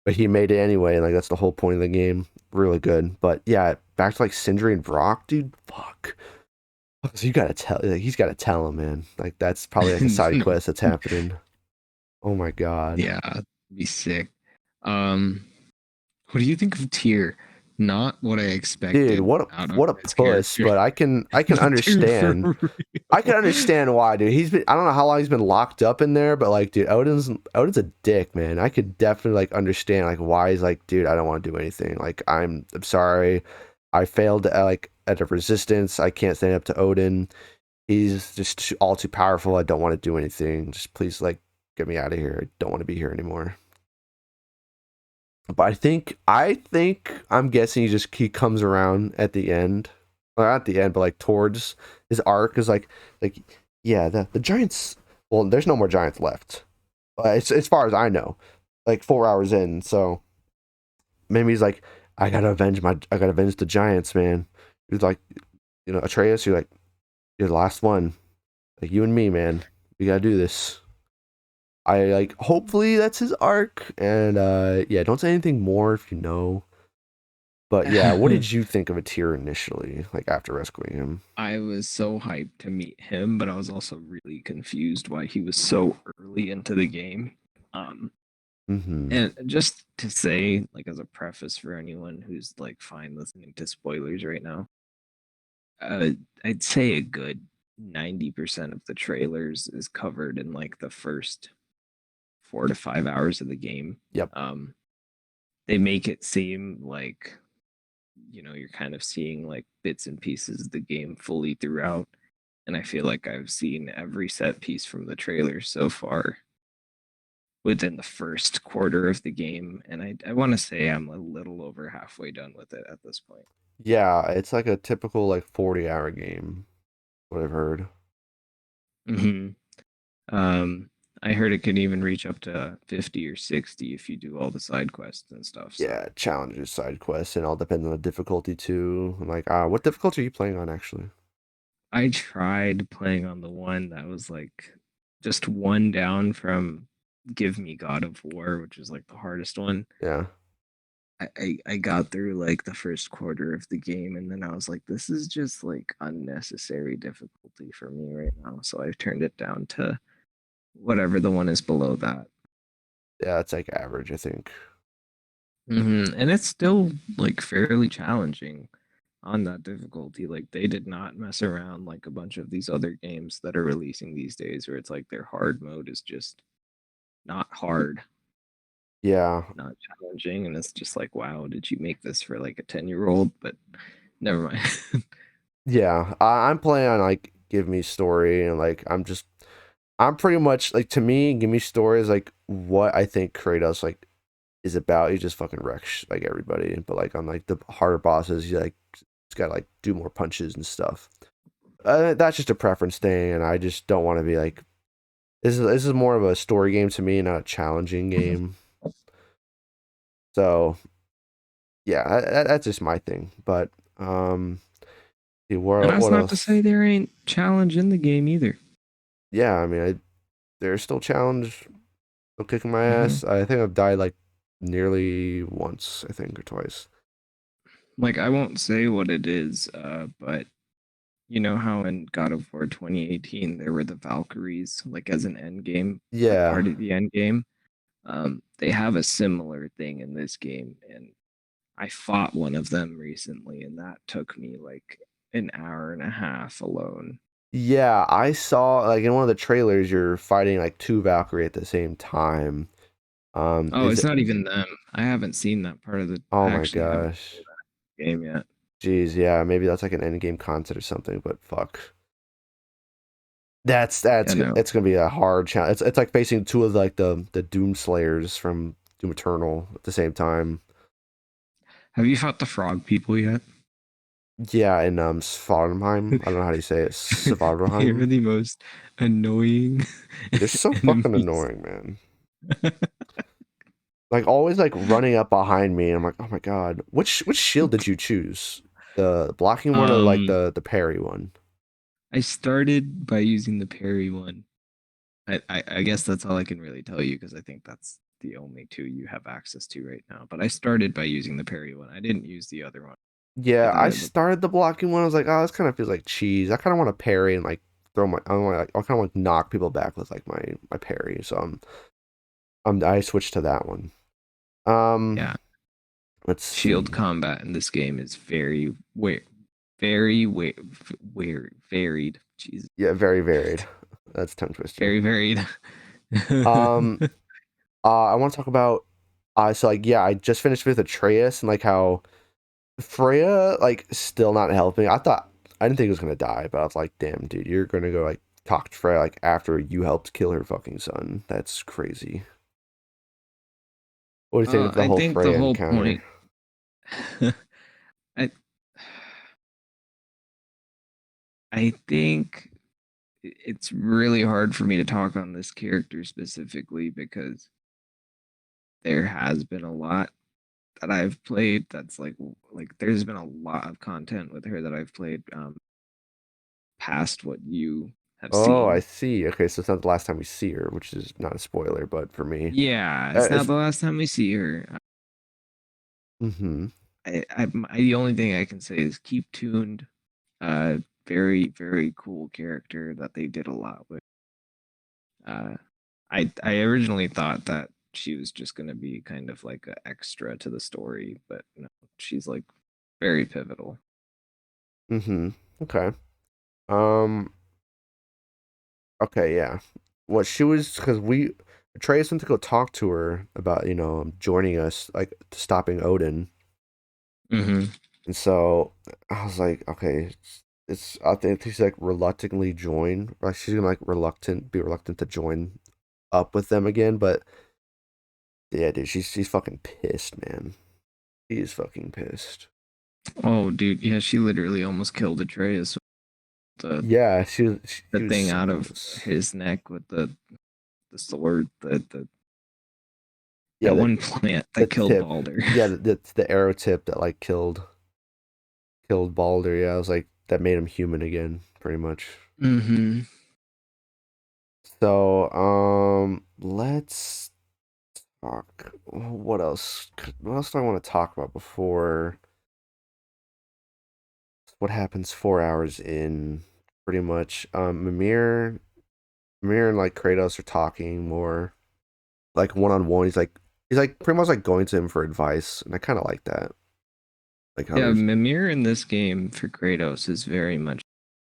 But he made it anyway. Like that's the whole point of the game. Really good. But yeah, back to like Sindri and Brock, dude. Fuck. So you gotta tell, like, he's gotta tell him, man. Like that's probably like a side no. quest that's happening. Oh my god, Yeah, be sick. Um, what do you think of Tyr? Not what I dude, expected out of what a his puss. character. But I can Tyr for understand. I can real. understand why, dude. I don't know how long he's been locked up in there, but like, dude, Odin's a dick, man. I could definitely like understand like why he's like, dude, I don't want to do anything. Like, I'm sorry, I failed like at a resistance. I can't stand up to Odin. He's just all too powerful. I don't want to do anything. Just please, like, get me out of here. I don't want to be here anymore. But I think I'm guessing he comes around at the end, or not at the end, but like towards his arc is like yeah, the giants. Well, there's no more giants left. As far as I know, like 4 hours in. So maybe he's like, I gotta avenge the giants, man. He's like, Atreus, you're the last one. Like you and me, man. We gotta do this. I like hopefully that's his arc. And yeah, don't say anything more if you know. But yeah, what did you think of a tier initially, like after rescuing him? I was so hyped to meet him, but I was also really confused why he was so early into the game. Um, Mm-hmm. and just to say, like as a preface for anyone who's like fine listening to spoilers right now, uh, I'd say a good 90% of the trailers is covered in like the first 4 to 5 hours of the game. Yep. Um, they make it seem like you're kind of seeing like bits and pieces of the game fully throughout, and I feel like I've seen every set piece from the trailer so far within the first quarter of the game, and I want to say I'm a little over halfway done with it at this point. Yeah, it's like a typical like 40-hour game, what I've heard. hmm Um, I heard it can even reach up to 50 or 60 if you do all the side quests and stuff. So Yeah, challenges, side quests, and all depends on the difficulty too. I'm like, what difficulty are you playing on actually? I tried playing on the one that was like just one down from Give Me God of War, which is like the hardest one. Yeah. I got through like the first quarter of the game, and then I was like, this is just like unnecessary difficulty for me right now. So I've turned it down to whatever the one is below that. Yeah, it's like average, I think. And it's still like fairly challenging on that difficulty. Like they did not mess around like a bunch of these other games that are releasing these days, where it's like their hard mode is just not hard, Yeah. not challenging, and it's just like, wow, did you make this for like a 10-year-old? But never mind. Yeah. I'm playing on like Give Me Story and like I'm pretty much like to me, Give Me Story is like what I think Kratos like is about. He just fucking wrecks like everybody. But like on like the harder bosses, you like just gotta like do more punches and stuff. That's just a preference thing, and I just don't want to be like this is more of a story game to me, not a challenging game. So yeah, that's just my thing. But yeah, And that's what not to say else? there ain't challenge in the game either. Yeah, I mean, there's still challenge, still kicking my hmm ass. I think I've died like nearly once, I think, or twice. Like I won't say what it is, but you know how in God of War 2018 there were the Valkyries, like as an end game, like Yeah, part of the end game. They have a similar thing in this game, and I fought one of them recently, and that took me like an hour and a half alone. yeah. I saw like in one of the trailers, you're fighting like two Valkyrie at the same time. Oh, Is it's it? not even them. I haven't seen that part of the. Oh I my actually haven't gosh. played that game yet. Jeez, yeah. Maybe that's like an end game concept or something. But fuck. That's Yeah, no. it's gonna be a hard challenge. It's like facing two of like the Doom Slayers from Doom Eternal at the same time. Have you fought the frog people yet? Yeah, in Svartalfheim. I don't know how do you say it. They're Svartalfheim. the most annoying Dude, they're so fucking enemies. annoying, man. Like always like running up behind me. And I'm like, oh my god. Which shield did you choose? The blocking one or like um, the parry one? I started by using the parry one. I guess that's all I can really tell you because I think that's the only two you have access to right now. But I started by using the parry one. I didn't use the other one Yeah, because I I looked. started the blocking one. I was like, oh, this kind of feels like cheese. I kind of want to parry and like throw my. I want like I kind of like knock people back with like my parry. So I switched to that one. Um, Yeah, let's shield see. combat in this game is very varied. Jesus, Yeah, very varied. That's tongue twister. very varied. Um, I want to talk about. So like yeah, I just finished with Atreus and like how Freya like still not helping. I didn't think he was gonna die, but I was like, damn, dude, you're gonna go like talk to Freya like after you helped kill her fucking son. That's crazy. What do you think of the I whole think the Freya whole encounter? point. I I think it's really hard for me to talk on this character specifically because there has been a lot that I've played that's like there's been a lot of content with her that I've played past what you have Oh, I seen. see. Okay, so it's not the last time we see her, which is not a spoiler, but for me, Yeah, it's not it's the last time we see her. mm-hmm. The only thing I can say is keep tuned. Uh, very very cool character that they did a lot with. Uh, I originally thought that she was just gonna be kind of like an extra to the story, but no, she's like very pivotal. Mm-hmm. Okay. Um. Okay. Yeah. What she was because we Atreus went to go talk to her about joining us like stopping Odin, Hmm. and so I was like, okay, it's I think she's like reluctantly join, like she's gonna like be reluctant to join up with them again, but yeah, dude, she's fucking pissed, man. She's fucking pissed. Oh, dude, yeah, she literally almost killed Atreus with Yeah, the she was thing so out of close. his neck with the sword, the Yeah, that one plant the that killed tip. Balder. Yeah, the arrow tip that like killed Balder. Yeah, I was like that made him human again, pretty much. Hmm. So, let's talk. What else? What else do I want to talk about before what happens 4 hours in? Pretty much. Mimir and like Kratos are talking more like one on one. He's like pretty much like going to him for advice, and I kind of like that. Like how Yeah, there's Mimir in this game for Kratos is very much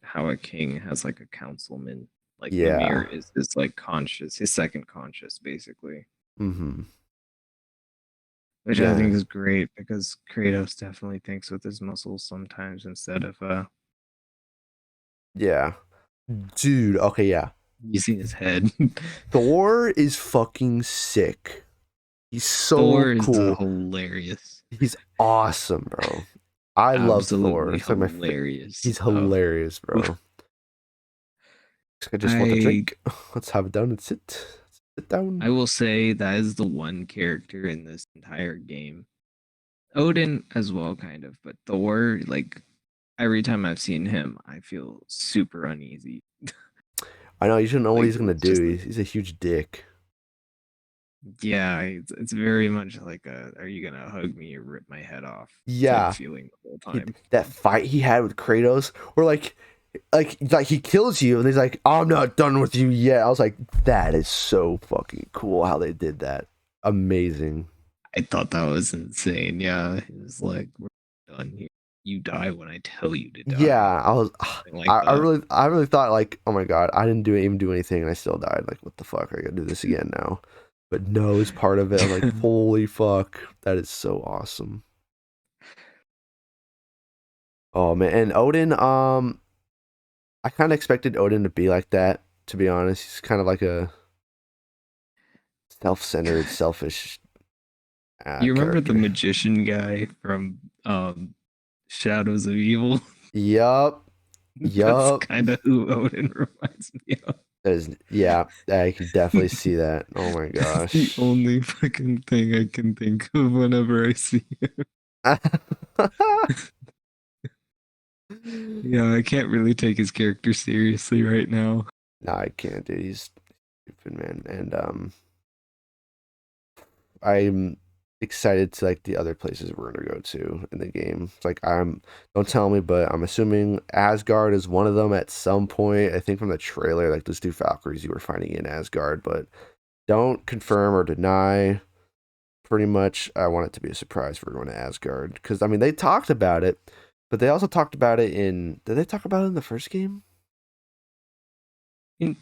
how a king has like a councilman. Like Mimir yeah. is his like conscious, his second conscious, basically, Mm-hmm. which I Yeah. think is great because Kratos definitely thinks with his muscles sometimes instead of Yeah. Dude, okay, yeah. using his head. Thor is fucking sick. He's so Thor is cool. hilarious, He's awesome, bro. I love Thor. absolutely It's like hilarious. he's hilarious, bro. I just want a I drink. Let's have it down and sit down. I will say that is the one character in this entire game. Odin as well, kind of, but Thor, like every time I've seen him, I feel super uneasy. I know you shouldn't know what Like he's gonna it's do. just like, He's a huge dick. yeah, it's very much like a, are you gonna hug me or rip my head off type Yeah, feeling the whole time. that fight he had with Kratos, where like he kills you, and he's like, "I'm not done with you yet." I was like, "That is so fucking cool how they did that. Amazing." I thought that was insane. Yeah, it was like we're done here. You die when I tell you to Yeah, die. I was. Something like that. I really thought like, oh my god, I didn't even do anything, and I still died. Like, what the fuck? I gotta do this again now. But no, it's part of it. I'm like, holy fuck, that is so awesome. Oh man, and Odin, I kind of expected Odin to be like that. To be honest, he's kind of like a self-centered, selfish You remember the character. magician guy from Shadows of Evil? Yup, That's yup. kind of who Odin reminds me of. That is, yeah, I can definitely see that. Oh my That's the gosh. only fucking thing I can think of whenever I see him. Yeah, I can't really take his character seriously right now. No, I can't, dude. He's stupid, man. And I'm excited to like the other places we're gonna go to in the game. It's like don't tell me, but I'm assuming Asgard is one of them at some point. I think from the trailer, like those two Valkyries you were finding in Asgard, but don't confirm or deny. Pretty much, I want it to be a surprise for going to Asgard because I mean they talked about it, but they also talked about it in. Did they talk about it in the first game? And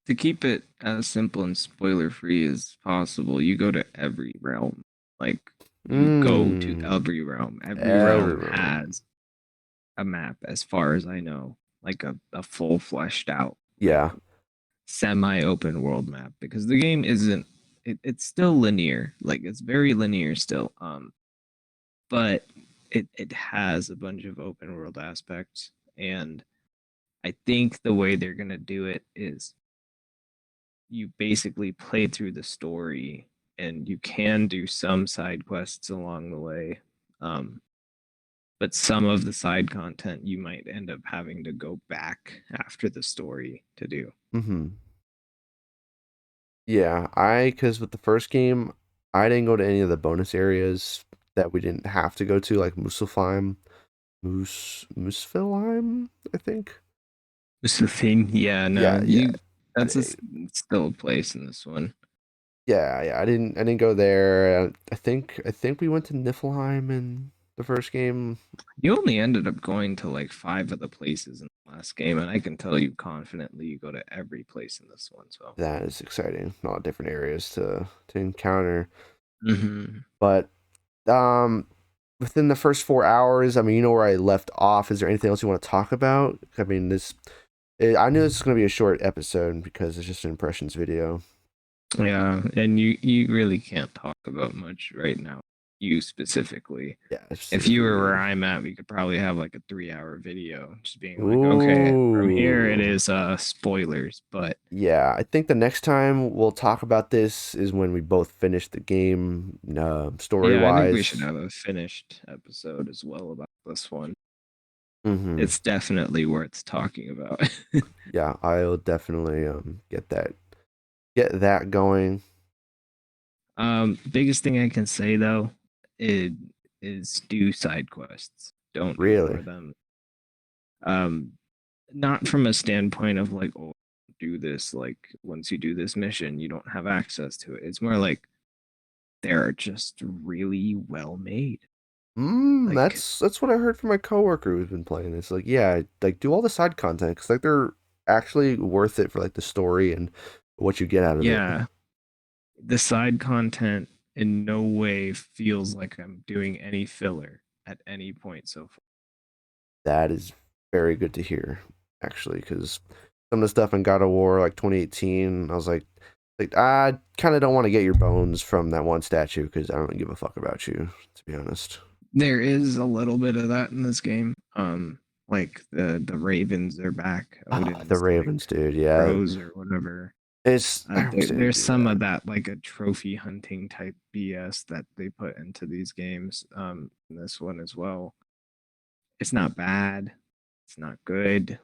to keep it as simple and spoiler free as possible, you go to every realm. Like you go to Mmm. every realm. Every realm Everyone. has a map, as far as I know, like a full fleshed out, like Yeah. semi open world map. Because the game isn't it's still linear. Like it's very linear still. But it has a bunch of open world aspects, and I think the way they're gonna do it is you basically play through the story and you can do some side quests along the way. Um, but some of the side content you might end up having to go back after the story to do. Mm-hmm. Yeah, because with the first game, I didn't go to any of the bonus areas that we didn't have to go to, like Muspelheim, I think. It's the thing. Yeah, no, Yeah, yeah, you. I That's a, didn't, still a place in this one. yeah. I didn't go there. I think we went to Niflheim in the first game. You only ended up going to like five of the places in the last game, and I can tell you confidently you go to every place in this one. So. That is exciting. A lot of different areas to encounter. Hmm. But um, within the first 4 hours, I mean, you know where I left off. Is there anything else you want to talk about? I mean, I knew this was going to be a short episode because it's just an impressions video. Yeah, and you really can't talk about much right now. You specifically. Yeah, If you specifically were where me. I'm at, we could probably have like a 3 hour video just being like, okay, from here it Ooh. is spoilers, but Yeah, I think the next time we'll talk about this is when we both finish the game, story yeah, I think we should wise. have a finished episode as well about this one. Mm-hmm. It's definitely worth talking about. Yeah, I'll definitely get that going. Biggest thing I can say though, it is do side quests. Don't Really. ignore them. Um, not from a standpoint of like, oh, do this. Like once you do this mission, you don't have access to it. It's more like they're just really well made. Like That's what I heard from my coworker who's been playing this. Like, yeah, like do all the side content because like they're actually worth it for like the story and what you get out of it. yeah, the side content in no way feels like I'm doing any filler at any point so far. That is very good to hear, actually, because some of the stuff in God of War, like 2018, I was like I kind of don't want to get your bones from that one statue because I don't give a fuck about you, to be honest. There is a little bit of that in this game. Like the ravens are back, Ah, the Odin's like Ravens, dude. Yeah, crows or whatever. I wish they didn't There's do some that. of that like a trophy hunting type BS that they put into these games. In this one as well. It's not bad. It's not good.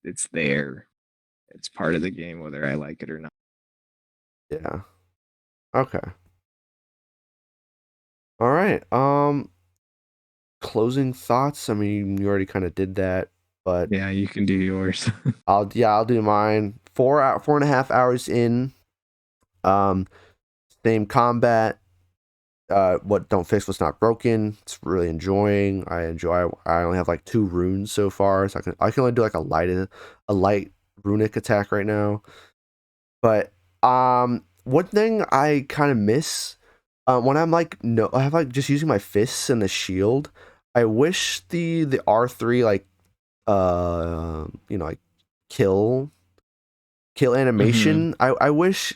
It's there. It's part of the game, whether I like it or not. Yeah. Okay. All right. Closing thoughts. I mean, you already kind of did that, but Yeah, you can do yours. I'll do mine. 4.5 hours in. Um, same combat. What don't fix what's not broken. It's really enjoying. I only have like 2 runes so far, so I can only do like a light runic attack right now. But one thing I kind of miss when I'm like no, I have like just using my fists and the shield. I wish the R3 like like kill Hmm. animation. I wish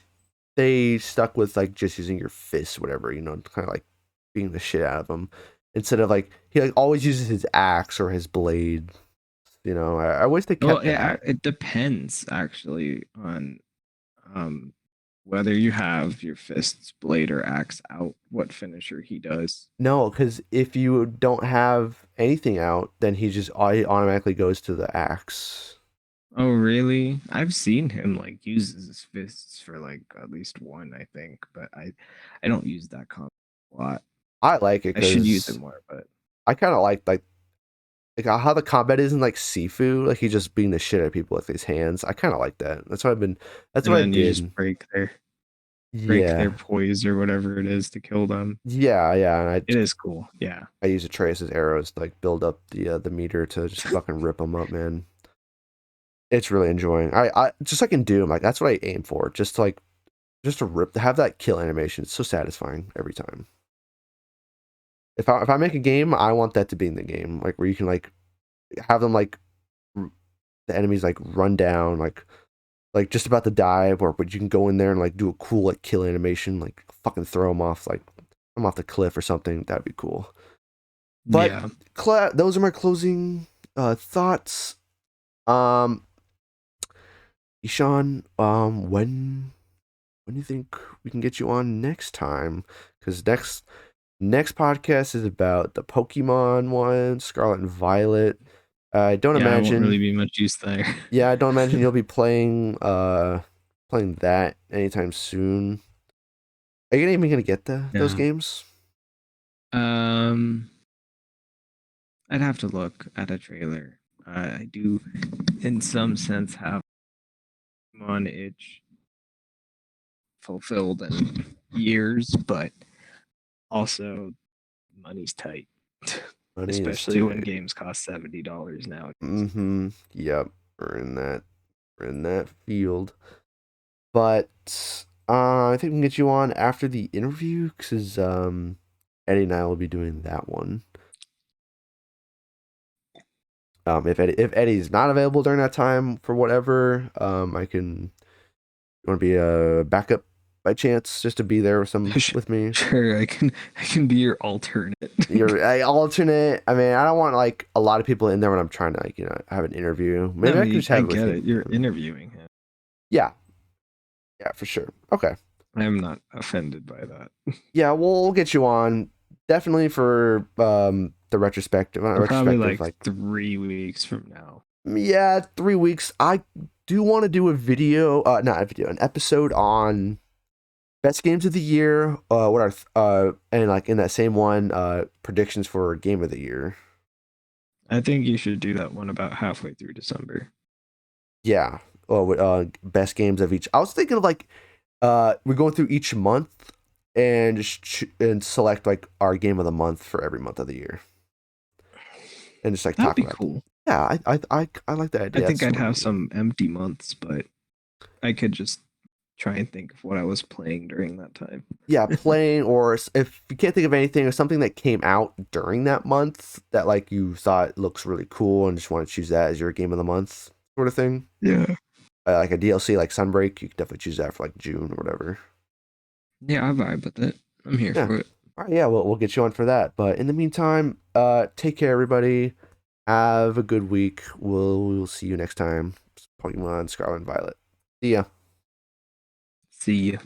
they stuck with like just using your fists, whatever, kind of like beating the shit out of him instead of like he like always uses his axe or his blade. I wish they Well, kept that. it depends actually on um whether you have your fists, blade, or axe out, what finisher he does. No, because if you don't have anything out, then he automatically goes to the axe. Oh, really? I've seen him like use his fists for like at least one, I think, but I don't use that combo a lot. I like it I should use it because more, but I kind of like how the combat is in like Sifu, like he's just beating the shit out of people with his hands. I kind of like that. That's and what I then you just did. break their Yeah, poise or whatever it is to kill them. yeah. And It is cool. Yeah. I use Atreus's arrows to like build up the meter to just fucking rip them up, man. It's really enjoying. I just like in Doom, like that's what I aim for, just to rip, to have that kill animation. It's so satisfying every time. If I make a game, I want that to be in the game, like where you can like have them like the enemies like run down, like just about to die, or but you can go in there and like do a cool like kill animation, like fucking throw them off like I'm off the cliff or something. That'd be cool. But Yeah. those are my closing thoughts. Um, Ishan, when do you think we can get you on next time? Because next podcast is about the Pokemon one, Scarlet and Violet. I don't Yeah, I won't imagine. really be much use there. Yeah, I don't imagine you'll be playing that anytime soon. Are you even gonna get those No. games? Um, I'd have to look at a trailer. I do, in some sense, have Pokemon itch fulfilled in years, but also money's tight, Money is especially when tight. games cost $70 nowadays. Mm-hmm. Yep. We're in that. We're in that field. But I think we can get you on after the interview because Eddie and I will be doing that one. If Eddie's not available during that time for whatever, I can. You want to be a backup by chance, just to be there with me. Sure, I can be your alternate. You're I alternate. I mean, I don't want like a lot of people in there when I'm trying to have an interview. I Maybe I could mean, just I have it with get you. it. You're interviewing him. Yeah, yeah, for sure. Okay. I am not offended by that. Yeah, we'll get you on definitely for the retrospective. Not Probably retrospective, like like 3 weeks from now. yeah, 3 weeks. I do want to do a video, not a video, an episode on best games of the year. What are and like in that same one, predictions for game of the year. I think you should do that one about halfway through December. Yeah. Oh, with best games of each. I was thinking of like we're going through each month and and select like our game of the month for every month of the year and just like That'd talk be about. cool. Yeah, I like that I idea. think That's I'd what I'm have gonna do. some empty months, but I could just try and think of what I was playing during that time. Yeah, playing or if you can't think of anything or something that came out during that month that like you thought looks really cool and just want to choose that as your game of the month sort of thing. Yeah. Like a DLC like Sunbreak, you can definitely choose that for like June or whatever. Yeah, I vibe with it. I'm here Yeah. for it. All right, yeah, we'll get you on for that. But in the meantime, take care everybody. Have a good week. We'll see you next time. Pokemon Scarlet and Violet. See ya. See ya.